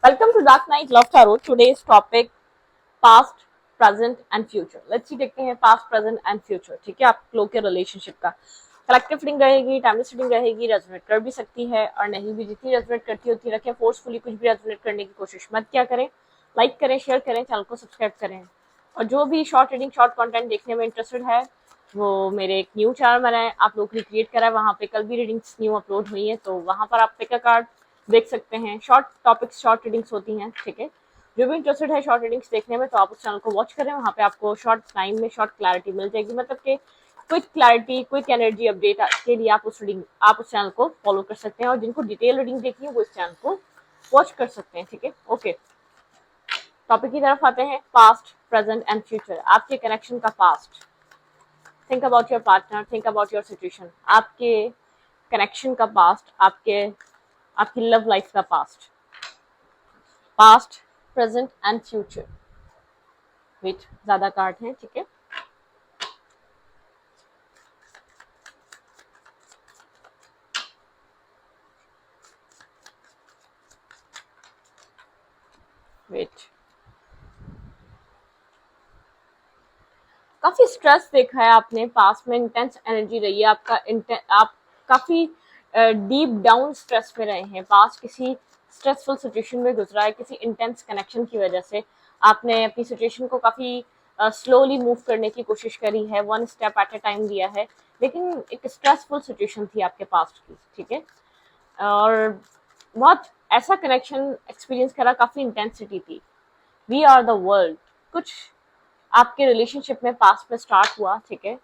Welcome to Dark Knight Love Tarot. Today's topic past, present and future. Let's see देखते हैं past, present and future. ठीक है, आप लोग के रिलेशनशिप का कलेक्टिव रीडिंग रहेगी, टाइमलेस रीडिंग रहेगी, रेजोनेट कर भी सकती है और नहीं भी। जितनी रेजोनेट करती होती रखें, फोर्सफुली कुछ भी रेजोनेट करने की कोशिश मत क्या करें। लाइक करें, शेयर करें, चैनल को सब्सक्राइब करें। और जो भी शॉर्ट रीडिंग, शॉर्ट कंटेंट देखने में इंटरेस्टेड है वो मेरे एक न्यू चैनल बनाए, आप लोग क्रिएट करा है, वहाँ पे कल भी रीडिंग्स न्यू अपलोड हुई है, तो वहाँ पर आप पिक अ कार्ड देख सकते हैं। शॉर्ट टॉपिक्स, शॉर्ट रीडिंग्स होती हैं, ठीक है। जो भी इंटरेस्टेड है शॉर्ट रीडिंग्स देखने में, तो आप उस चैनल को वॉच करें, वहाँ पे आपको शॉर्ट टाइम में शॉर्ट क्लैरिटी मिल जाएगी। मतलब कि quick clarity, quick energy update के लिए आप उस चैनल को फॉलो कर सकते हैं। और जिनको डिटेल रीडिंग देखनी है वो इस चैनल को वॉच कर सकते हैं, ठीक है। ओके, टॉपिक की तरफ आते हैं। Past, present and future. आपके कनेक्शन का past, think about your partner, think about your situation. आपके कनेक्शन का पास्ट, आपकी लव लाइफ का past, past, present and future. Wait, ज्यादा कार्ड हैं, ठीक है। वेट, काफी स्ट्रेस देखा है आपने पास्ट में, इंटेंस एनर्जी रही है आप काफी डीप डाउन स्ट्रेस में रहे हैं। पास्ट किसी स्ट्रेसफुल सिचुएशन में गुजरा है, किसी इंटेंस कनेक्शन की वजह से आपने अपनी सिचुएशन को काफी स्लोली मूव करने की कोशिश करी है, one step at A time दिया है, लेकिन एक स्ट्रेसफुल सिचुएशन थी आपके पास्ट की, ठीक है। और बहुत ऐसा कनेक्शन एक्सपीरियंस करा, काफी इंटेंसिटी थी। वी आर द वर्ल्ड, कुछ आपके रिलेशनशिप में पास्ट में स्टार्ट हुआ, ठीक है।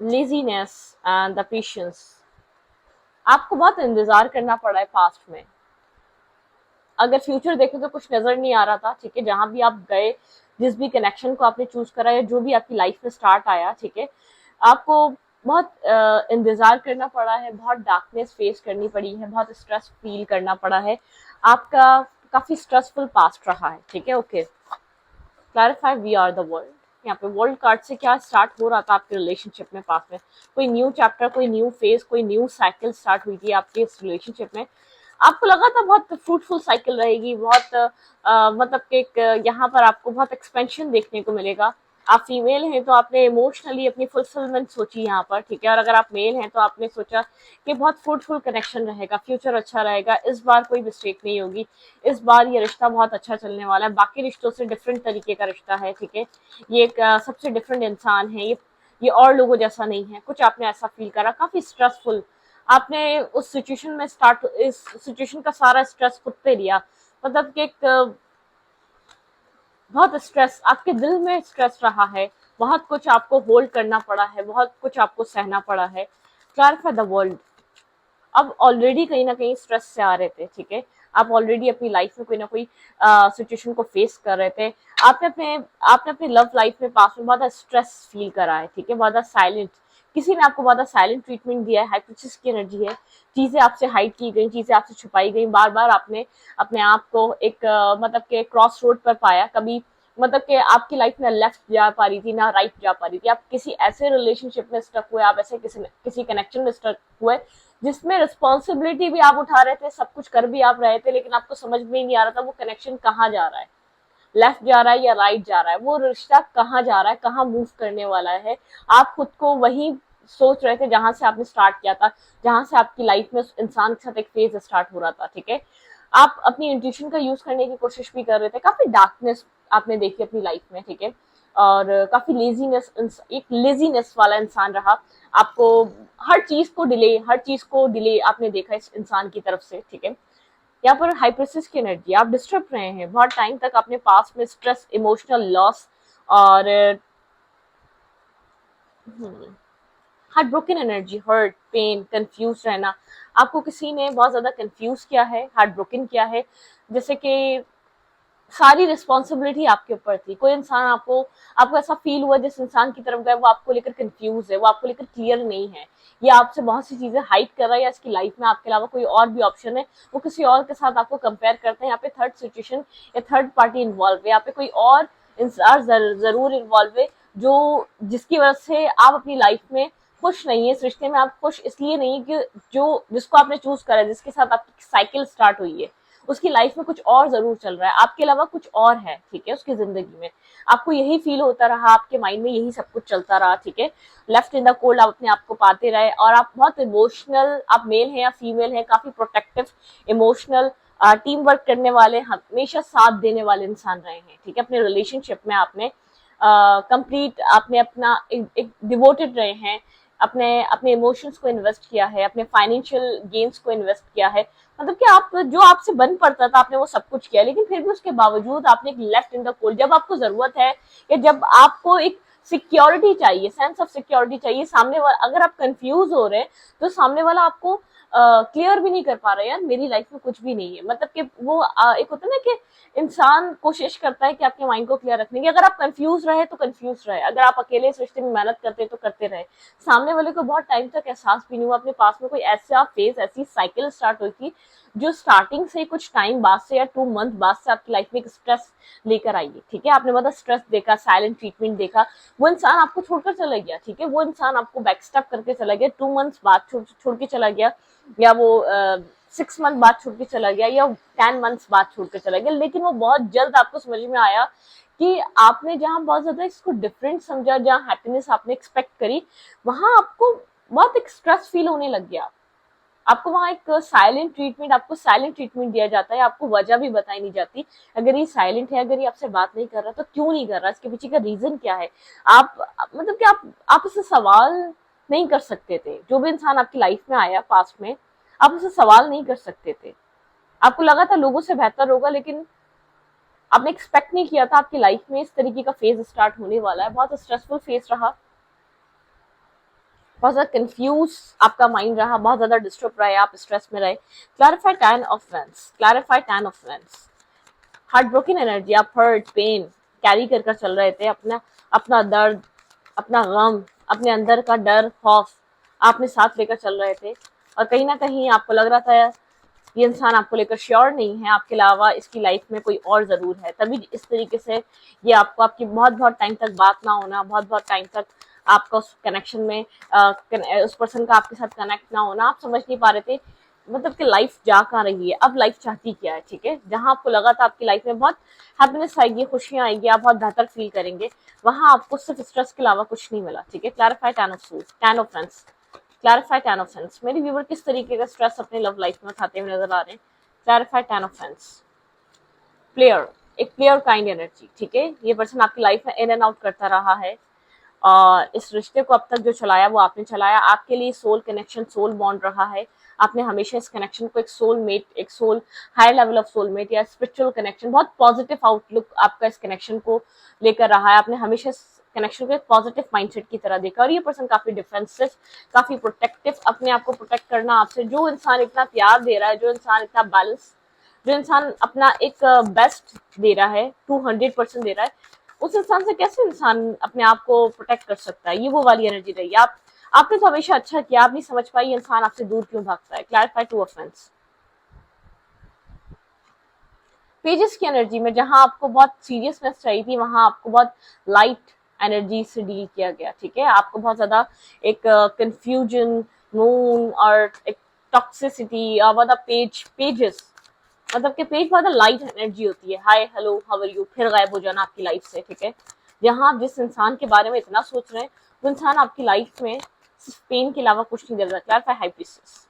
लेजीनेस एंड द पेशेंस, आपको बहुत इंतजार करना पड़ा है पास्ट में। अगर फ्यूचर देखें तो कुछ नजर नहीं आ रहा था, ठीक है। जहां भी आप गए, जिस भी कनेक्शन को आपने चूज करा या जो भी आपकी लाइफ में स्टार्ट आया, ठीक है, आपको बहुत इंतजार करना पड़ा है, बहुत डार्कनेस फेस करनी पड़ी है, बहुत स्ट्रेस फील करना पड़ा है। आपका काफी स्ट्रेसफुल पास्ट रहा है, ठीक है। Okay, clarify, we are the world. यहाँ पे वर्ल्ड कार्ड से क्या स्टार्ट हो रहा था आपके रिलेशनशिप में पास्ट में? कोई न्यू चैप्टर, कोई न्यू फेज, कोई न्यू साइकिल स्टार्ट हुई थी आपके इस रिलेशनशिप में। आपको लगा था बहुत फ्रूटफुल साइकिल रहेगी, बहुत मतलब कि यहाँ पर आपको बहुत एक्सपेंशन देखने को मिलेगा। आप फीमेल हैं तो आपने इमोशनली अपनी फुलफिलमेंट सोची यहाँ पर, ठीक है। और अगर आप मेल हैं तो आपने सोचा कि बहुत फ्रूटफुल कनेक्शन रहेगा, फ्यूचर अच्छा रहेगा, इस बार कोई मिस्टेक नहीं होगी, इस बार ये रिश्ता बहुत अच्छा चलने वाला है, बाकी रिश्तों से डिफरेंट तरीके का रिश्ता है, ठीक है। ये एक सबसे डिफरेंट इंसान है, ये और लोगों जैसा नहीं है, कुछ आपने ऐसा फील करा। काफी स्ट्रेसफुल आपने उस सिचुएशन में इस सिचुएशन का सारा स्ट्रेस खुद पे लिया। मतलब कि एक बहुत स्ट्रेस आपके दिल में स्ट्रेस रहा है, बहुत कुछ आपको होल्ड करना पड़ा है, बहुत कुछ आपको सहना पड़ा है। क्लैरिफाई द वर्ल्ड, अब ऑलरेडी कहीं ना कहीं स्ट्रेस से आ रहे थे, ठीक है। आप ऑलरेडी अपनी लाइफ में कोई ना कोई सिचुएशन को फेस कर रहे थे। आपने अपने लव लाइफ में पास में बहुत स्ट्रेस फील करा है, ठीक है। बहुत साइलेंट, किसी ने आपको बहुत साइलेंट ट्रीटमेंट दिया है, हाइपोथेसिस की एनर्जी है। चीजें आपसे हाइड की गई, चीजें आपसे छुपाई गई, बार बार आपने अपने आप को एक मतलब के क्रॉस रोड पर पाया। कभी मतलब कि आपकी लाइफ में लेफ्ट जा पा रही थी, ना राइट जा पा रही थी। आप किसी ऐसे रिलेशनशिप में स्टक हुए, आप ऐसे किसी कनेक्शन में स्टक हुए जिसमें रिस्पॉन्सिबिलिटी भी आप उठा रहे थे, सब कुछ कर भी आप रहे थे, लेकिन आपको समझ में ही नहीं आ रहा था वो कनेक्शन कहाँ जा रहा है, लेफ्ट जा रहा है या राइट जा रहा है, वो रिश्ता कहाँ जा रहा है, कहाँ मूव करने वाला है। आप खुद को वही सोच रहे थे जहां से आपने स्टार्ट किया था, जहां से आपकी लाइफ में उस इंसान के साथ एक फेज स्टार्ट हो रहा था, ठीक है। आप अपनी इंट्यूशन का यूज करने की कोशिश भी कर रहे थे। काफी डार्कनेस आपने देखी अपनी लाइफ में, ठीक है। और काफी एक लेजीनेस वाला इंसान रहा। आपको हर चीज को डिले आपने देखा इस इंसान की तरफ से, ठीक है। यहाँ पर हाइप्रेसिस की एनर्जी, आप डिस्टर्ब रहे हैं बहुत टाइम तक अपने पास में, स्ट्रेस, इमोशनल लॉस और heart broken energy, hurt, pain, confuse रहना। आपको किसी ने बहुत ज्यादा कंफ्यूज किया है, हार्ट ब्रोकन किया है, जैसे कि सारी रिस्पॉन्सिबिलिटी आपके ऊपर थी। कोई इंसान आपको ऐसा फील हुआ जिस इंसान की तरफ गए वो आपको लेकर कंफ्यूज है, वो आपको लेकर क्लियर नहीं है, ये आपसे बहुत सी चीजें हाइड कर रहा है, या इसकी लाइफ में आपके अलावा कोई और भी ऑप्शन है, वो किसी और के साथ आपको कंपेयर करते हैं। यहाँ पे थर्ड सिचुएशन या थर्ड पार्टी इन्वॉल्व है, यहाँ पे कोई और इंसान जरूर इन्वॉल्व है, जो जिसकी वजह से आप अपनी लाइफ में खुश नहीं है इस रिश्ते में, आप खुश इसलिए नहीं कि जो जिसको आपने चूज करा है, जिसके साथ आपकी साइकिल स्टार्ट हुई है, उसकी लाइफ में कुछ और जरूर चल रहा है, आपके अलावा कुछ और है, ठीक है, उसकी जिंदगी में। आपको यही फील होता रहा, आपके माइंड में यही सब कुछ चलता रहा, ठीक है, लेफ्ट इन द कोल्ड आप अपने आप को पाते रहे, और आप बहुत इमोशनल, आप मेल हैं या फीमेल हैं, काफी प्रोटेक्टिव, इमोशनल, टीम वर्क करने वाले, हमेशा साथ देने वाले इंसान रहे हैं, ठीक है। अपने रिलेशनशिप में आपने कंप्लीट आपने अपना एक डिवोटेड रहे हैं, अपने अपने इमोशंस को इन्वेस्ट किया है, अपने फाइनेंशियल गेन्स को इन्वेस्ट किया है, मतलब कि आप जो आपसे बन पड़ता था आपने वो सब कुछ किया, लेकिन फिर भी उसके बावजूद आपने एक लेफ्ट इन द कोल्ड, जब आपको जरूरत है या जब आपको एक सिक्योरिटी चाहिए, सेंस ऑफ सिक्योरिटी चाहिए, सामने वाला, अगर आप कंफ्यूज हो रहे हैं तो सामने वाला आपको क्लियर भी नहीं कर पा रहा है, यार मेरी लाइफ में कुछ भी नहीं है, मतलब कि वो एक होता है ना कि इंसान कोशिश करता है कि आपके माइंड को क्लियर रखने की, अगर आप कंफ्यूज रहे तो कंफ्यूज रहे, अगर आप अकेले इस रिश्ते में मेहनत करते तो करते रहे, सामने वाले को बहुत टाइम तक एहसास भी नहीं हुआ, अपने पास में कोई ऐसा फेज, ऐसी साइकिल स्टार्ट हुई थी जो स्टार्टिंग से कुछ टाइम बाद से या 2 मंथ बाद से आपकी लाइफ में एक स्ट्रेस लेकर आई है, ठीक है, आपने मतलब स्ट्रेस देखा, साइलेंट ट्रीटमेंट देखा, वो इंसान आपको छोड़कर चला गया, ठीक है, वो इंसान आपको बैकस्टैप करके चला गया, 2 मंथ्स बाद छोड़ के चला गया, या वो 6 मंथ बाद छोड़ के चला गया, या 10 मंथ्स बाद छोड़ के चला गया, लेकिन वो बहुत जल्द आपको समझ में आया कि आपने जहाँ बहुत ज्यादा इसको डिफरेंट समझा, जहाँ हैप्पीनेस आपने एक्सपेक्ट करी, वहां आपको बहुत एक स्ट्रेस फील होने लग गया, आपको वहां एक साइलेंट ट्रीटमेंट, आपको साइलेंट ट्रीटमेंट दिया जाता है, आपको वजह भी बताई नहीं जाती, अगर ये साइलेंट है, अगर ये आपसे बात नहीं कर रहा तो क्यों नहीं कर रहा, इसके पीछे का रीजन क्या है, आप मतलब कि आप उससे सवाल नहीं कर सकते थे, जो भी इंसान आपकी लाइफ में आया पास्ट में, आप उससे सवाल नहीं कर सकते थे, आपको लगा था लोगों से बेहतर होगा, लेकिन आपने एक्सपेक्ट नहीं किया था आपकी लाइफ में इस तरीके का फेज स्टार्ट होने वाला है, बहुत स्ट्रेसफुल फेज रहा, बहुत ज्यादा कंफ्यूज आपका माइंड रहा, बहुत ज्यादा डिस्टर्ब रहे, आप स्ट्रेस में रहे। Clarify 10 of veins, clarify 10 of wands, heart broken energy, आप हर्ट पेन कैरी कर कर चल रहे थे, अपना अपना दर्द, अपना गम, अपने अंदर का डर खौफ आपने साथ लेकर चल रहे थे, और कहीं ना कहीं आपको लग रहा था ये इंसान आपको लेकर श्योर नहीं है, आपके अलावा इसकी लाइफ में कोई और जरूर है, तभी इस तरीके से ये आपको, आपकी बहुत बहुत टाइम तक बात ना होना, बहुत बहुत टाइम तक आपका उस कनेक्शन में उस पर्सन का आपके साथ कनेक्ट ना होना, आप समझ नहीं पा रहे थे, मतलब कि लाइफ जा कहाँ रही है, अब लाइफ चाहती क्या है, ठीक है, जहां आपको लगा था आपकी लाइफ में बहुत हैप्पीनेस आएगी, खुशियां आएगी, आप बहुत बेहतर फील करेंगे, वहां आपको सिर्फ स्ट्रेस के अलावा कुछ नहीं मिला, ठीक है। Clarify 10 of veins, clarify 10 of वेंस, मेरी व्यूवर किस तरीके का स्ट्रेस अपने लव लाइफ में उठाते हुए नजर आ रहे हैं, क्लैरिफाई 10 ऑफ वेंस, प्लेयर, एक प्लेयर काइंड एनर्जी, ठीक है, ये पर्सन आपकी लाइफ में इन एंड आउट करता रहा है, और इस रिश्ते को अब तक जो चलाया वो आपने चलाया, आपके लिए सोल कनेक्शन, सोल बॉन्ड रहा है, आपने हमेशा इस कनेक्शन को एक सोलमेट, एक soul high level of soulmate या स्पिरिचुअल कनेक्शन, बहुत पॉजिटिव आउटलुक आपका इस कनेक्शन को लेकर रहा है, आपने हमेशा इस कनेक्शन को एक पॉजिटिव माइंडसेट की तरह देखा, और ये पर्सन काफी डिफेंसिव, काफी प्रोटेक्टिव, अपने आप को प्रोटेक्ट करना आपसे, जो इंसान इतना प्यार दे रहा है, जो इंसान इतना बैलेंस, जो इंसान अपना एक बेस्ट दे रहा है, 200% दे रहा है, उस इंसान से कैसे इंसान अपने आप को प्रोटेक्ट कर सकता है, ये वो वाली एनर्जी रही, आपने तो हमेशा अच्छा किया, आप नहीं समझ पाई इंसान आपसे दूर क्यों भागता है। क्लैरिफाई 2 ऑफ वेंस, पेजेस की एनर्जी में जहां आपको बहुत सीरियसनेस चाहिए थी, वहां आपको बहुत लाइट एनर्जी से डील किया गया, ठीक है, आपको बहुत ज्यादा एक कंफ्यूजन, मून और एक टॉक्सिसिटी, और मतलब पेजेस, मतलब कि पेज बहुत लाइट एनर्जी होती है, hi hello how are you, फिर गायब हो जाना आपकी लाइफ से, ठीक है, जहां आप जिस इंसान के बारे में इतना सोच रहे हैं वो इंसान आपकी लाइफ में सिर्फ पेन के अलावा कुछ नहीं दे रहा। क्लैरिफाई हाई प्रीस्टेस,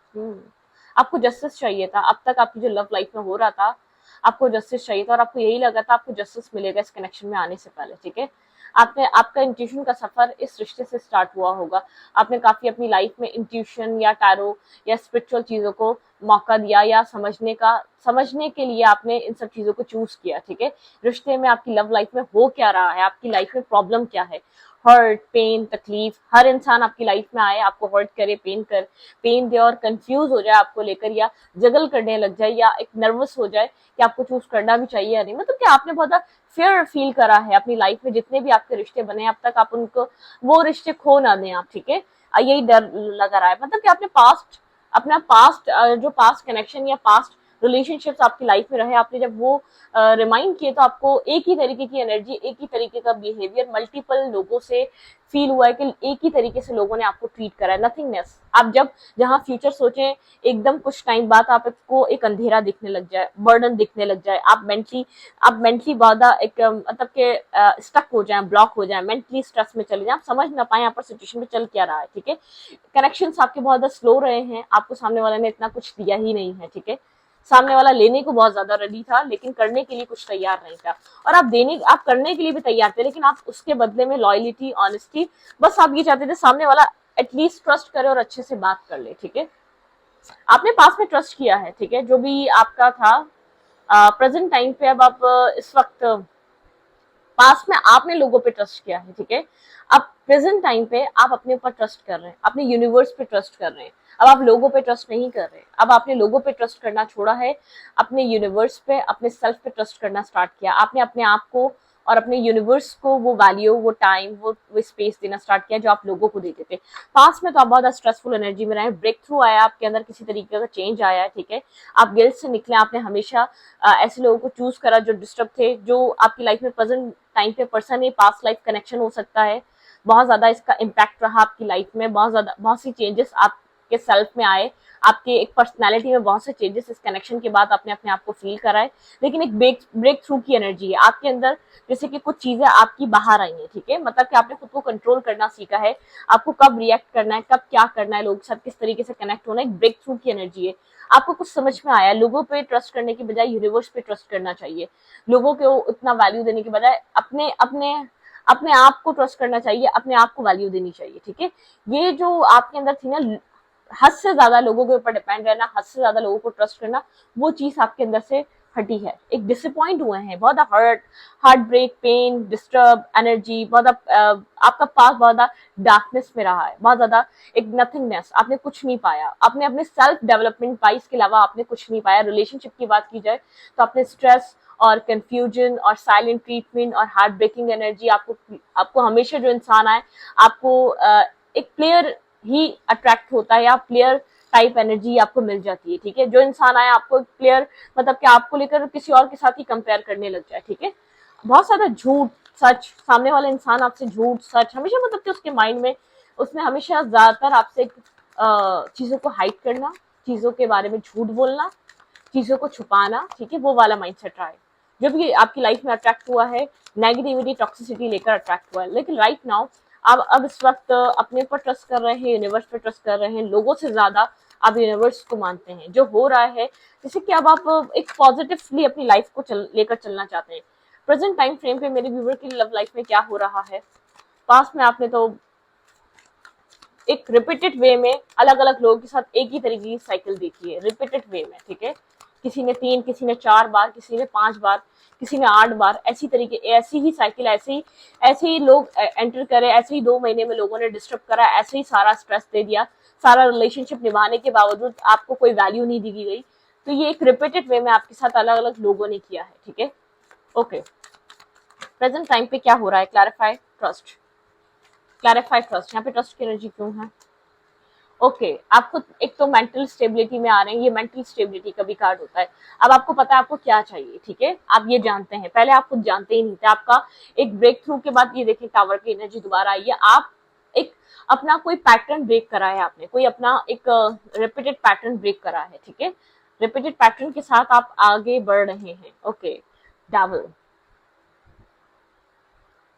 आपको जस्टिस चाहिए था, अब तक आपकी जो लव लाइफ में हो रहा था आपको जस्टिस चाहिए था, और आपको यही लगा था आपको जस्टिस मिलेगा इस कनेक्शन में आने से पहले, ठीक है, आपने, आपका इंट्यूशन का सफर इस रिश्ते से स्टार्ट हुआ होगा, आपने काफी अपनी लाइफ में इंट्यूशन या टैरो या स्पिरिचुअल चीजों को मौका दिया, या समझने के लिए आपने इन सब चीजों को चूज किया, ठीक है, रिश्ते में आपकी लव लाइफ में हो क्या रहा है, आपकी लाइफ में प्रॉब्लम क्या है, हर्ट पेन तकलीफ, हर इंसान आपकी लाइफ में आए आपको हर्ट करे, पेन दे और कंफ्यूज हो जाए आपको लेकर, या जगल करने लग जाए, या एक नर्वस हो जाए कि आपको चूज करना भी चाहिए या नहीं, मतलब कि आपने बहुत फेयर फील करा है अपनी लाइफ में, जितने भी आपके रिश्ते बने अब तक, आप उनको वो रिश्ते खो ना दें आप, ठीक है, यही डर लगा रहा है, मतलब कि आपने पास्ट, अपना पास्ट जो पास्ट कनेक्शन या पास्ट रिलेशनशिप्स आपकी लाइफ में रहे, आपने जब वो रिमाइंड किए तो आपको एक ही तरीके की एनर्जी, एक ही तरीके का बिहेवियर मल्टीपल लोगों से फील हुआ है कि एक ही तरीके से लोगों ने आपको ट्रीट करा है, नथिंगनेस। आप जब जहाँ फ्यूचर सोचें, एकदम कुछ टाइम बाद आपको एक अंधेरा दिखने लग जाए, बर्डन दिखने लग जाए, आप मेंटली ज्यादा एक मतलब के स्टक हो जाए, ब्लॉक हो जाए, मेंटली स्ट्रेस में चले जाए, आप समझ ना पाए यहाँ पर सिचुएशन में चल क्या रहा है, ठीक है। कनेक्शंस आपके बहुत ज्यादा स्लो रहे हैं, आपको सामने वाले ने इतना कुछ दिया ही नहीं है, ठीक है। सामने वाला लेने को बहुत ज्यादा रेडी था लेकिन करने के लिए कुछ तैयार नहीं था, और आप करने के लिए भी तैयार थे लेकिन आप उसके बदले में लॉयलिटी, ऑनेस्टी, बस आप ये चाहते थे सामने वाला एटलीस्ट ट्रस्ट करे और अच्छे से बात कर ले, ठीक है। आपने पास में ट्रस्ट किया है, ठीक है, जो भी आपका था। प्रेजेंट टाइम पे अब आप इस वक्त पास्ट में आपने लोगों पे ट्रस्ट किया है, ठीक है। अब प्रेजेंट टाइम पे आप अपने ऊपर ट्रस्ट कर रहे हैं, अपने यूनिवर्स पे ट्रस्ट कर रहे हैं। अब आप लोगों पे ट्रस्ट नहीं कर रहे, अब आपने लोगों पे ट्रस्ट करना छोड़ा है, अपने यूनिवर्स पे, अपने सेल्फ पे ट्रस्ट करना स्टार्ट किया। आपने अपने आप को और अपने यूनिवर्स को वो वैल्यू, वो टाइम, वो स्पेस देना स्टार्ट किया जो आप लोगों को देते थे। पास्ट में तो आप बहुत स्ट्रेसफुल एनर्जी में रहे, ब्रेक थ्रू आया आपके अंदर, किसी तरीके का चेंज आया है, ठीक है। आप गिल्ट से निकले, आपने हमेशा ऐसे लोगों को चूज करा जो डिस्टर्ब थे, जो आपकी लाइफ में प्रेजेंट टाइम पे पर्सन है, पास्ट लाइफ कनेक्शन हो सकता है। बहुत ज्यादा इसका इम्पैक्ट रहा आपकी लाइफ में, बहुत सी चेंजेस आपके सेल्फ में आए, आपके एक पर्सनालिटी में बहुत से चेंजेस इस कनेक्शन के बाद आपने अपने आप को फील कराए। लेकिन एक ब्रेक थ्रू की एनर्जी है आपके अंदर, जैसे कि कुछ चीजें आपकी बाहर आई हैं, ठीक है, मतलब कि आपने खुद को कंट्रोल करना सीखा है, आपको कब रिएक्ट करना है, कब क्या करना है, लोगों के साथ किस तरीके से कनेक्ट होना है, एक ब्रेक थ्रू की एनर्जी है। आपको कुछ समझ में आया, लोगों पे ट्रस्ट करने की बजाय यूनिवर्स पे ट्रस्ट करना चाहिए, लोगों को उतना वैल्यू देने के बजाय अपने अपने अपने आप को ट्रस्ट करना चाहिए, अपने आप को वैल्यू देनी चाहिए, ठीक है। ये जो आपके अंदर थी ना, हद से ज्यादा लोगों के ऊपर डिपेंड रहना, हद से ज्यादा लोगों को ट्रस्ट करना, वो चीज आपके अंदर से हटी है। एक डिसअपॉइंट हुए हैं, बहुत heartbreak, pain, disturb energy, बहुत आपका पास बहुत ज्यादा डार्कनेस में रहा है, बहुत ज्यादा एक नथिंगनेस, आपने कुछ नहीं पाया, आपने अपने सेल्फ डेवलपमेंट पाई, इसके अलावा आपने कुछ नहीं पाया। रिलेशनशिप की बात की जाए तो आपने स्ट्रेस और कंफ्यूजन और साइलेंट ट्रीटमेंट और हार्ट ब्रेकिंग एनर्जी, आपको हमेशा जो इंसान आए, आपको एक प्लेयर ही अट्रैक्ट होता है, या प्लेयर टाइप एनर्जी आपको मिल जाती है, ठीक है। जो इंसान आए आपको प्लेयर, मतलब कि आपको लेकर किसी और के साथ ही कंपेयर करने लग जाए, ठीक है। बहुत सारा झूठ सच, सामने वाला इंसान आपसे झूठ सच हमेशा, मतलब कि उसके माइंड में, उसने हमेशा ज्यादातर आपसे चीजों को हाइड करना, चीजों के बारे में झूठ बोलना, चीजों को छुपाना, ठीक है, वो वाला माइंडसेट रहा है जो भी आपकी लाइफ में अट्रैक्ट हुआ है, नेगेटिविटी, टॉक्सिसिटी लेकर अट्रैक्ट हुआ है। लेकिन राइट नाउ अब इस वक्त अपने पर ट्रस्ट कर रहे हैं, यूनिवर्स पर ट्रस्ट कर रहे हैं, लोगों से ज्यादा आप यूनिवर्स को मानते हैं। जो हो रहा है, जैसे कि अब आप एक पॉजिटिवली अपनी लाइफ को लेकर चलना चाहते हैं। प्रेजेंट टाइम फ्रेम पे मेरे व्यूवर की लव लाइफ में क्या हो रहा है, पास्ट में आपने तो एक रिपीटेड वे में अलग अलग लोगों के साथ एक ही तरीके की साइकिल देखी है, रिपीटेड वे में, ठीक है। किसी ने 3, किसी ने 4 बार, किसी ने 5 बार, किसी ने 8 बार, ऐसी ही साइकिल, ऐसे ही लोग एंटर करे, ऐसे ही 2 महीने में लोगों ने डिस्टर्ब करा, ऐसे ही सारा स्ट्रेस दे दिया, सारा रिलेशनशिप निभाने के बावजूद आपको कोई वैल्यू नहीं दी गई। तो ये एक रिपीटेड वे में आपके साथ अलग अलग लोगों ने किया है, ठीक है। ओके, प्रेजेंट टाइम पे क्या हो रहा है, क्लैरिफाई ट्रस्ट, क्लैरिफाई ट्रस्ट, यहाँ पे ट्रस्ट की एनर्जी क्यों है। ओके, आपको एक तो मेंटल स्टेबिलिटी में आ रहे हैं, ये मेंटल स्टेबिलिटी का भी कार्ड होता है। अब आपको पता है आपको क्या चाहिए, ठीक है, आप ये जानते हैं, पहले आप खुद जानते ही नहीं थे। आपका एक ब्रेक थ्रू के बाद ये देखिए टावर की एनर्जी दोबारा आई है, आप एक अपना कोई पैटर्न ब्रेक करा है, आपने कोई अपना एक रिपीटेड पैटर्न ब्रेक करा है, ठीक है। रिपीटेड पैटर्न के साथ आप आगे बढ़ रहे हैं। Okay, devil,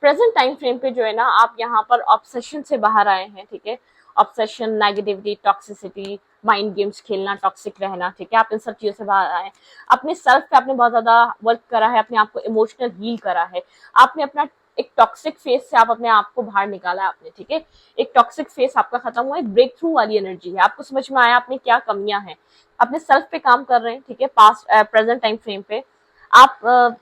present time frame पे जो है ना, आप यहाँ पर ऑब्सेशन से बाहर आए हैं, ठीक है। Obsession, negativity, toxicity, mind games खेलना, टॉक्सिक रहना, ठीक है, आप इन सब चीजों से बाहर आए। अपने सेल्फ पे आपने बहुत ज्यादा वर्क करा है, अपने आप को इमोशनल हील करा है, आपने अपना एक टॉक्सिक फेस से आप अपने आप को बाहर निकाला है आपने, ठीक है। एक टॉक्सिक फेस आपका खत्म हुआ, एक ब्रेक थ्रू वाली एनर्जी है, आपको समझ में आया आपने क्या कमियां हैं, अपने सेल्फ पे काम कर रहे हैं, ठीक है। पास्ट प्रेजेंट टाइम फ्रेम पे आप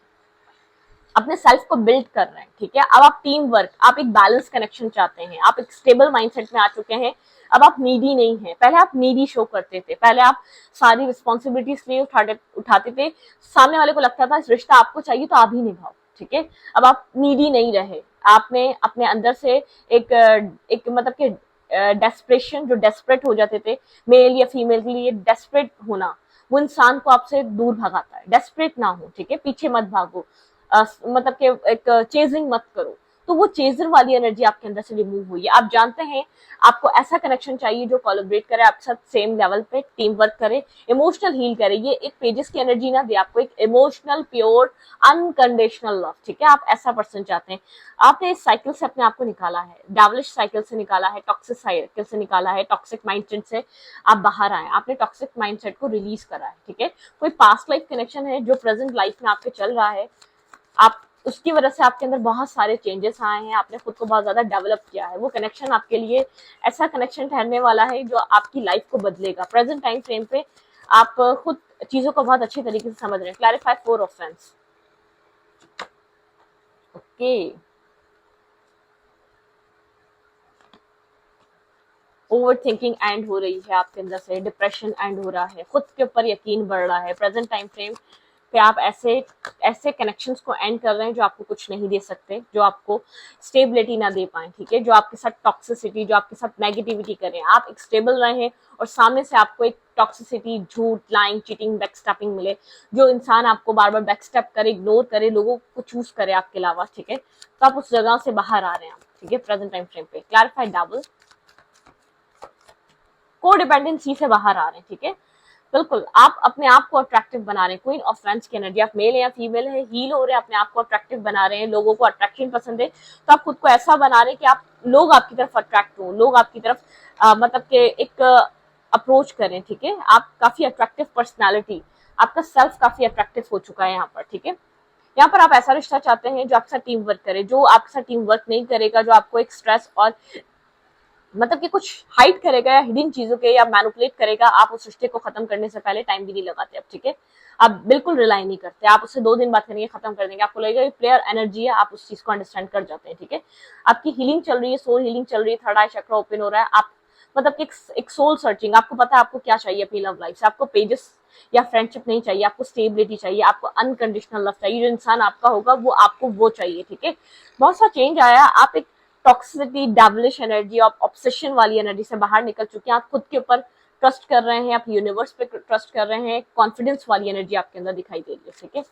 अपने सेल्फ को बिल्ड कर रहे हैं, ठीक है। अब आप टीम वर्क, आप एक बैलेंस कनेक्शन चाहते हैं, आप एक स्टेबल माइंडसेट में आ चुके हैं। अब आप नीडी नहीं है, पहले आप नीडी शो करते थे, पहले आप सारी रिस्पॉन्सिबिलिटी इसलिए उठाते थे, सामने वाले को लगता था इस रिश्ता आपको चाहिए तो आप ही निभाओ, ठीक है। अब आप नीडी नहीं रहे, आपने अपने अंदर से एक मतलब कि डेस्परेशन, जो डेस्परेट हो जाते थे मेल या फीमेल के लिए, डेस्परेट होना, वो इंसान को आपसे दूर भगाता है। डेस्परेट ना हो, ठीक है, पीछे मत भागो, मतलब कि एक चेजिंग मत करो। तो वो चेजर वाली एनर्जी आपके अंदर से रिमूव हुई है। आप जानते हैं आपको ऐसा कनेक्शन चाहिए जो कोलैबोरेट करे आपके साथ, सेम लेवल पे टीम वर्क करे, इमोशनल हील करे। ये एक पेजेस की एनर्जी ना दे आपको, एक इमोशनल प्योर अनकंडीशनल लव, ठीक है, आप ऐसा पर्सन चाहते हैं। आपने इस साइकिल से अपने आप को निकाला है, डेविलिश साइकिल से निकाला है, टॉक्सिक साइकिल से निकाला है, टॉक्सिक माइंडसेट से आप बाहर आए, आपने टॉक्सिक माइंडसेट को रिलीज करा है, ठीक है। कोई पास्ट लाइफ कनेक्शन है जो प्रेजेंट लाइफ में आपके चल रहा है, आप उसकी वजह से आपके अंदर बहुत सारे चेंजेस आए हैं, आपने खुद को बहुत ज्यादा डेवलप किया है। वो कनेक्शन आपके लिए ऐसा कनेक्शन ठहरने वाला है जो आपकी लाइफ को बदलेगा। प्रेजेंट टाइम फ्रेम पे आप खुद चीजों को बहुत अच्छी तरीके से समझ रहे हैं। Clarify 4 offence, okay. Over thinking and हो रही है आपके अंदर से, डिप्रेशन एंड हो रहा है, खुद के ऊपर यकीन बढ़ रहा है। प्रेजेंट टाइम फ्रेम पे आप ऐसे ऐसे कनेक्शंस को एंड कर रहे हैं जो आपको कुछ नहीं दे सकते, जो आपको स्टेबिलिटी ना दे पाए, ठीक है, जो आपके साथ टॉक्सिसिटी, जो आपके साथ नेगेटिविटी करें। आप एक स्टेबल रहें और सामने से आपको एक टॉक्सिसिटी, झूठ, लाइंग, चीटिंग, बैकस्टैपिंग मिले, जो इंसान आपको बार बार बैकस्टैप करे, इग्नोर करे, लोगों को चूज करे आपके अलावा, ठीक है, तो आप उस जगह से बाहर आ रहे हैं, ठीक है, प्रेजेंट टाइम फ्रेम पे। क्लैरिफाइड डबल, को डिपेंडेंसी से बाहर आ रहे हैं, ठीक है, बिल्कुल। आप अपने आप को अट्रैक्टिव बना रहे हैं, क्वीन ऑफ फ्रेंड्स की एनर्जी, आप मेल है या फीमेल है, हील हो रहे हैं, अपने आप को अट्रैक्टिव बना रहे हैं, लोगों को अट्रैक्शन पसंद है तो आप खुद को ऐसा बना रहे हैं कि आप लोग आपकी तरफ अट्रैक्ट हो, लोग आपकी तरफ मतलब के एक अप्रोच करें, ठीक है। आप काफी अट्रैक्टिव पर्सनैलिटी, आपका सेल्फ काफी अट्रैक्टिव हो चुका है यहाँ पर, ठीक है। यहाँ पर आप ऐसा रिश्ता चाहते हैं जो आपके साथ टीम वर्क करे, जो आपके साथ टीम वर्क नहीं करेगा, जो आपको एक स्ट्रेस और मतलब कि कुछ हाइड करेगा या हिडन चीजों के या मैनिपुलेट करेगा, आप उस रिश्ते को खत्म करने से पहले टाइम भी नहीं लगाते अब, ठीक है। आप बिल्कुल रिलाई नहीं करते, आप उससे 2 दिन बात करेंगे, खत्म कर देंगे, आपको लगेगा प्लेयर एनर्जी है, आप उस चीज को अंडरस्टैंड कर जाते हैं, ठीक है। आपकी हीलिंग चल रही है, सोल हीलिंग चल रही है, थर्ड आई चक्र ओपन हो रहा है, आप मतलब कि एक सोल सर्चिंग, आपको पता है आपको क्या चाहिए अपनी लव लाइफ से। आपको पेजेस या फ्रेंडशिप नहीं चाहिए, आपको स्टेबिलिटी चाहिए, आपको अनकंडीशनल लव चाहिए, जो इंसान आपका होगा वो आपको वो चाहिए, ठीक है। बहुत सा चेंज आया, आप एक टॉक्सिसिटी, डेविलिश एनर्जी और ऑब्सेशन वाली एनर्जी से बाहर निकल चुके हैं। आप खुद के ऊपर ट्रस्ट कर रहे हैं, आप यूनिवर्स पे ट्रस्ट कर रहे हैं, कॉन्फिडेंस वाली एनर्जी आपके अंदर दिखाई दे रही है, ठीक है,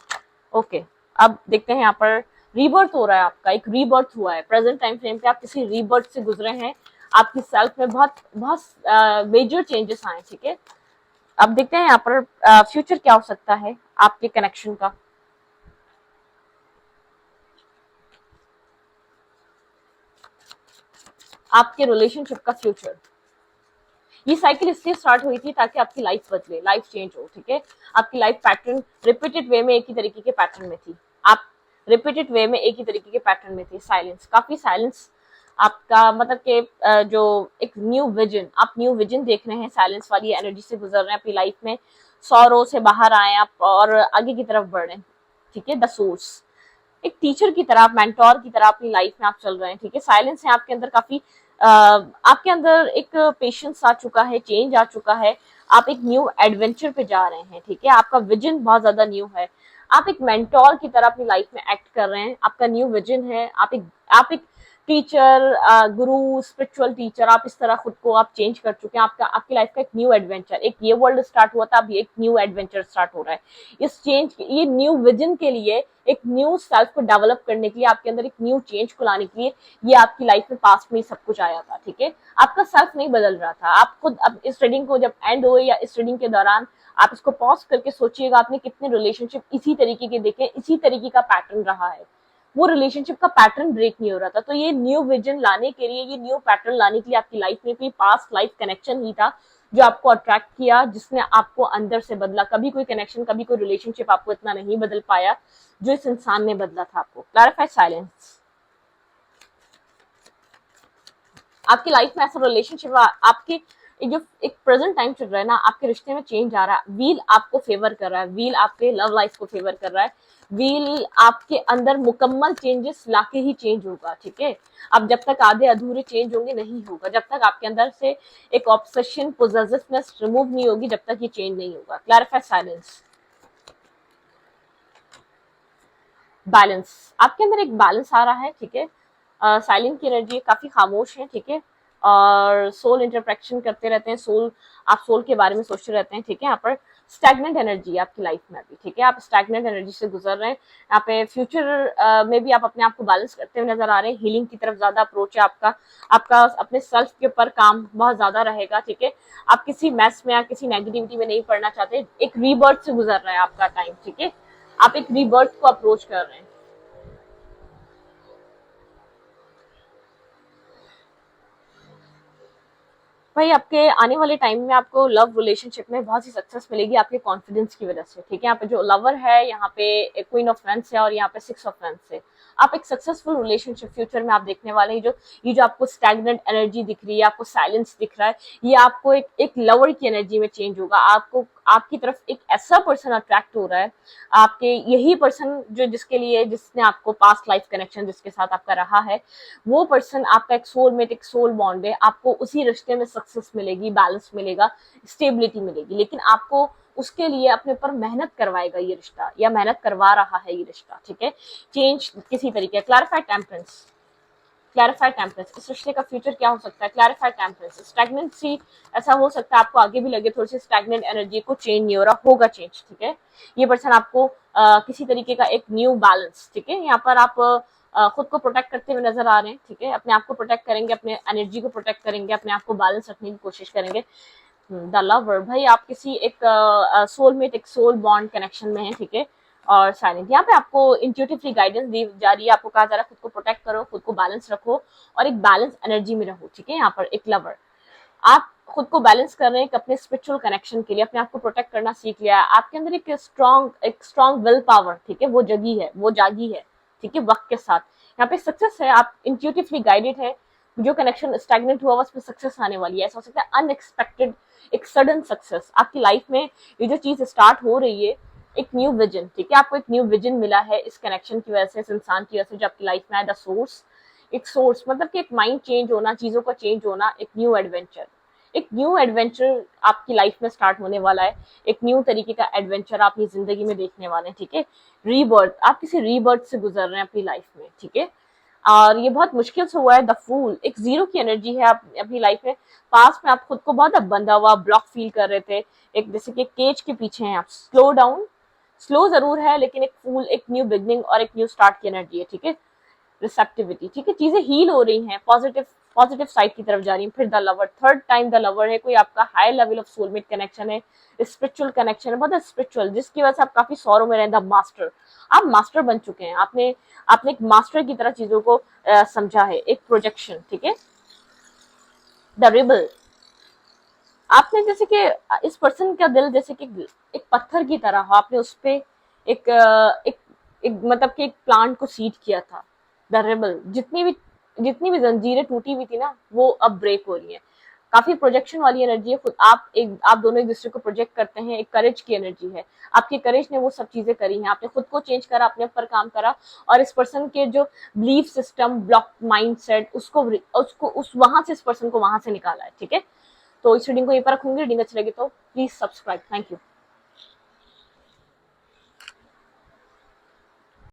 ओके। अब देखते हैं यहाँ पर रीबर्थ हो रहा है आपका, एक रीबर्थ हुआ है प्रेजेंट टाइम फ्रेम पे, आप किसी रीबर्थ से गुजरे हैं, आपकी सेल्फ में बहुत बहुत मेजर चेंजेस आए, ठीक है। अब देखते हैं यहाँ पर फ्यूचर क्या हो सकता है आपके कनेक्शन का। आपके रिलेशनशिप का फ्यूचर, ये साइकिल इसलिए स्टार्ट हुई थी ताकि आपकी लाइफ बदले, लाइफ चेंज हो, ठीक है। आपकी लाइफ पैटर्न रिपीटेड वे में एक ही तरीके के पैटर्न में थी, आप रिपीटेड वे में एक ही तरीके के पैटर्न में थी। साइलेंस, काफी साइलेंस आपका मतलब कि जो एक न्यू विजन, आप न्यू विजन देख रहे हैं, साइलेंस वाली एनर्जी से गुजर रहे हैं अपनी लाइफ में, सौरों से बाहर आए आप और आगे की तरफ बढ़ रहे हैं, ठीक है। द सोर्स, एक टीचर की तरह, मेंटोर की तरह अपनी लाइफ में आप चल रहे हैं, ठीक है। साइलेंस है आपके अंदर, काफी आपके अंदर एक पेशेंस आ चुका है, चेंज आ चुका है, आप एक न्यू एडवेंचर पे जा रहे हैं, ठीक है। आपका विजन बहुत ज्यादा न्यू है, आप एक मेंटोर की तरह अपनी लाइफ में एक्ट कर रहे हैं, आपका न्यू विजन है, आप एक टीचर, गुरु, स्पिरिचुअल टीचर, आप इस तरह खुद को आप चेंज कर चुके हैं। आपका आपकी लाइफ का एक न्यू एडवेंचर, एक ये वर्ल्ड स्टार्ट हुआ था, अभी एक न्यू एडवेंचर स्टार्ट हो रहा है। इस चेंज, ये न्यू विजन के लिए, एक न्यू सेल्फ को डेवलप करने के लिए, आपके अंदर एक न्यू चेंज को लाने के लिए, ये आपकी लाइफ में पास्ट में सब कुछ आया था, ठीक है। आपका सेल्फ नहीं बदल रहा था, आप खुद अब इस रीडिंग को जब एंड हो या इस रीडिंग के दौरान आप इसको पॉज करके सोचिएगा, आपने कितने रिलेशनशिप इसी तरीके के देखे, इसी तरीके का पैटर्न रहा है, वो रिलेशनशिप का पैटर्न ब्रेक नहीं हो रहा था। तो ये न्यू विजन लाने के लिए, ये न्यू पैटर्न लाने के लिए आपकी लाइफ में कोई पास्ट लाइफ कनेक्शन ही था जो आपको अट्रैक्ट किया, जिसने आपको अंदर से बदला। कभी कोई कनेक्शन, कभी कोई रिलेशनशिप आपको इतना नहीं बदल पाया जो इस इंसान ने बदला था आपको। क्लैरिफाई साइलेंस, आपकी लाइफ में ऐसा रिलेशनशिप, आपके जो एक प्रेजेंट टाइम चल रहा है ना, आपके रिश्ते में चेंज आ रहा है, व्हील आपको फेवर कर रहा है, व्हील आपके लव लाइफ को फेवर कर रहा है, व्हील आपके अंदर मुकम्मल चेंजेस लाके ही चेंज होगा, ठीक है। अब जब तक आधे अधूरे चेंज होंगे नहीं होगा, जब तक आपके अंदर से एक ऑब्सेशन, पोजेसिवनेस रिमूव नहीं होगी, जब तक ये चेंज नहीं होगा। क्लैरिफाई साइलेंस, बैलेंस, आपके अंदर एक बैलेंस आ रहा है, ठीक है। साइलेंट की एनर्जी काफी खामोश है, ठीक है, और सोल इंटरप्रेक्शन करते रहते हैं, सोल, आप सोल के बारे में सोचते रहते हैं, ठीक है। यहाँ पर स्टैग्नेंट एनर्जी है आपकी लाइफ में अभी, ठीक है, आप स्टैग्नेंट एनर्जी से गुजर रहे हैं। यहाँ पे फ्यूचर में भी आप अपने आप को बैलेंस करते हुए नजर आ रहे हैं, हीलिंग की तरफ ज्यादा अप्रोच है आपका, आपका अपने सेल्फ के ऊपर काम बहुत ज्यादा रहेगा, ठीक है, आप किसी मैस में या किसी नेगेटिविटी में नहीं पड़ना चाहते, एक रीबर्थ से गुजर रहा है आपका टाइम, ठीक है, आप एक रीबर्थ को अप्रोच कर रहे हैं। भाई आपके आने वाले टाइम में आपको लव रिलेशनशिप में बहुत सी सक्सेस मिलेगी आपके कॉन्फिडेंस की वजह से, ठीक है, यहाँ पे जो लवर है, यहाँ पे क्वीन ऑफ फ्रेंड्स है और यहाँ पे सिक्स ऑफ फ्रेंड्स है। आप एक सक्सेसफुल रिलेशनशिप फ्यूचर में आप देखने वाले हैं। जो ये जो आपको स्टैग्नेंट एनर्जी दिख रही है, आपको साइलेंस दिख रहा है, ये आपको एक लवर की एनर्जी में चेंज होगा। आपको आपकी तरफ एक ऐसा पर्सन अट्रैक्ट हो रहा है, आपके यही पर्सन जो जिसके लिए जिसने आपको पास्ट लाइफ कनेक्शन जिसके साथ आपका रहा है, वो पर्सन आपका एक सोलमेट, एक सोल बॉन्ड है। आपको उसी रिश्ते में सक्सेस मिलेगी, बैलेंस मिलेगा, स्टेबिलिटी मिलेगी, लेकिन आपको उसके लिए अपने ऊपर मेहनत करवाएगा ये रिश्ता, या मेहनत करवा रहा है ये रिश्ता, ठीक है। चेंज किसी तरीके, क्लैरिफाइड टेम्परेंस, क्लैरिफाइड टेम्परेंस, इस रिश्ते का फ्यूचर क्या हो सकता है, क्लैरिफाइड टेम्परेंस, स्टैग्नेंसी, ऐसा हो सकता है आपको आगे भी लगे थोड़ी सी स्टैग्नेंट एनर्जी को चेंज नहीं हो रहा, होगा चेंज, ठीक है। ये पर्सन आपको किसी तरीके का एक न्यू बैलेंस, ठीक है, यहाँ पर आप खुद को प्रोटेक्ट करते हुए नजर आ रहे हैं, ठीक है, अपने आप को प्रोटेक्ट करेंगे, अपने एनर्जी को प्रोटेक्ट करेंगे, अपने आप को बैलेंस रखने की कोशिश करेंगे। द लवर, भाई आप किसी एक सोलमेट, एक सोल बॉन्ड कनेक्शन में है, ठीक है, और साइलेंट, यहाँ पे आपको इंट्यूटिवली गाइडेंस दी जा रही है, आपको कहा जा रहा है खुद को प्रोटेक्ट करो, खुद को बैलेंस रखो और एक बैलेंस एनर्जी में रहो, ठीक है। यहाँ पर एक लवर, आप खुद को बैलेंस कर रहे हैं अपने स्पिरिचुअल कनेक्शन के लिए, अपने आप को प्रोटेक्ट करना सीख लिया है, आपके अंदर एक स्ट्रॉन्ग विल पावर, ठीक है, वो जगी है, वो जागी है, ठीक है, वक्त के साथ। यहाँ पे सक्सेस है, आप इंट्यूटिवली गाइडेड है, जो कनेक्शन स्टैग्नेंट हुआ उसमें सक्सेस आने वाली है, ऐसा हो सकता है अनएक्सपेक्टेड, एक सडन सक्सेस आपकी लाइफ में। ये जो चीज स्टार्ट हो रही है, एक न्यू विजन, ठीक है, आपको एक न्यू विजन मिला है इस कनेक्शन की वजह से, इस इंसान की वजह से जो आपकी लाइफ में है, द सोर्स, एक सोर्स मतलब कि एक माइंड चेंज होना, चीजों का चेंज होना, एक न्यू एडवेंचर आपकी लाइफ में स्टार्ट होने वाला है, एक न्यू तरीके का एडवेंचर आप अपनी जिंदगी में देखने वाले हैं, ठीक है। रीबर्थ, आप किसी रीबर्थ से गुजर रहे हैं अपनी लाइफ में, ठीक है, और ये बहुत मुश्किल से हुआ है। द फूल, एक जीरो की एनर्जी है आप अपनी लाइफ में, पास में आप खुद को बहुत बंधा हुआ, ब्लॉक फील कर रहे थे, एक जैसे कि केज के पीछे हैं आप, स्लो डाउन, स्लो जरूर है लेकिन एक फूल, एक न्यू बिगनिंग और एक न्यू स्टार्ट की एनर्जी है, ठीक है। रिसेप्टिविटी, ठीक है, चीजें हील हो रही हैं, पॉजिटिव पॉजिटिव साइड की तरफ जा रही है। फिर the lover, third time the lover है, कोई आपका high level of soulmate connection है, स्पिरिचुअल कनेक्शन है, बहुत स्पिरिचुअल, जिसकी वजह से आप काफी सौरों में रहे। द मास्टर, आप मास्टर बन चुके हैं, आपने आपने एक मास्टर की तरह चीजों को समझा है, एक प्रोजेक्शन, ठीक है। द रिबल, आपने जैसे कि इस पर्सन का दिल जैसे कि एक पत्थर की तरह हो, आपने उस पे एक एक मतलब कि एक प्लांट को सीड किया था। द रेबल, जितनी भी जंजीरें टूटी हुई थी ना, वो अब ब्रेक हो रही है। काफी प्रोजेक्शन वाली एनर्जी है, खुद आप दोनों एक दूसरे को प्रोजेक्ट करते हैं, एक करेज की एनर्जी है, आपके करेज ने वो सब चीजें करी हैं, आपने खुद को चेंज करा, अपने ऊपर काम करा, और इस पर्सन के जो बिलीफ सिस्टम, ब्लॉक माइंडसेट, उसको उस वहां से इस पर्सन को वहां से निकाला है, ठीक है। तो इस रीडिंग को यहीं पर रखूंगी। रीडिंग अच्छी लगी तो प्लीज सब्सक्राइब। Thank you.